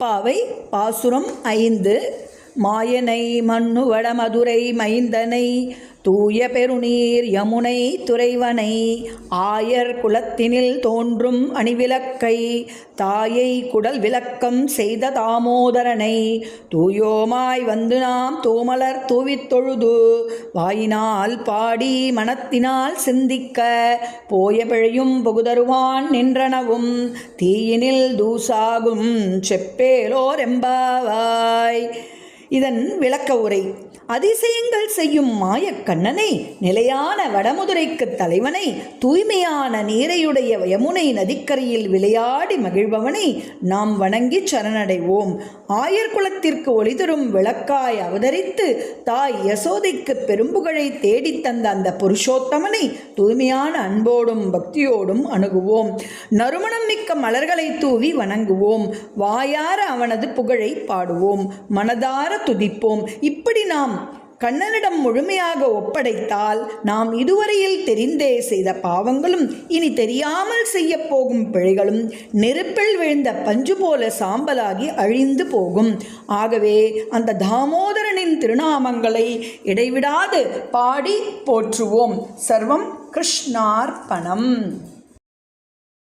பாவை பாசுரம் 5. மாயனை மண்ணுவட மதுரை மைந்தனை தூய பெருநீர் யமுனை துறைவனை ஆயர் குலத்தினில் தோன்றும் அணிவிளக்கை தாயை குடல் விளக்கம் செய்த தாமோதரனை தூயோமாய் வந்து நாம் தூமலர் தூவித் தொழுது வாயினால் பாடி மனத்தினால் சிந்திக்க போய பிழையும் புகுதருவான் நின்றனவும் தீயினில் தூசாகும் செப்பேலோர் எம்பாவாய். இதன் விளக்க உரை. அதிசயங்கள் செய்யும் மாயக்கண்ணனை, நிலையான வடமுதுரைக்கு தலைவனை, தூய்மையான நீரையுடைய யமுனை நதிக்கரையில் விளையாடி மகிழ்பவனை நாம் வணங்கி சரணடைவோம். ஆயர் குலத்திற்கு ஒளி தரும் விளக்காய் அவதரித்து தாய் யசோதைக்கு பெரும்புகழை தேடித்தந்த அந்த புருஷோத்தமனை தூய்மையான அன்போடும் பக்தியோடும் அணுகுவோம். நறுமணம் மிக்க மலர்களை தூவி வணங்குவோம். வாயார அவனது புகழை பாடுவோம். மனதார துதிப்போம். இப்படி நாம் கண்ணனிடம் முழுமையாக ஒப்படைத்தால் நாம் இதுவரையில் தெரிந்தே செய்த பாவங்களும் இனி தெரியாமல் செய்ய போகும் பிழைகளும் நெருப்பில் விழுந்த பஞ்சு போல சாம்பலாகி அழிந்து போகும். ஆகவே அந்த தாமோதரனின் திருநாமங்களை இடைவிடாது பாடி போற்றுவோம். சர்வம் கிருஷ்ணார்ப்பணம்.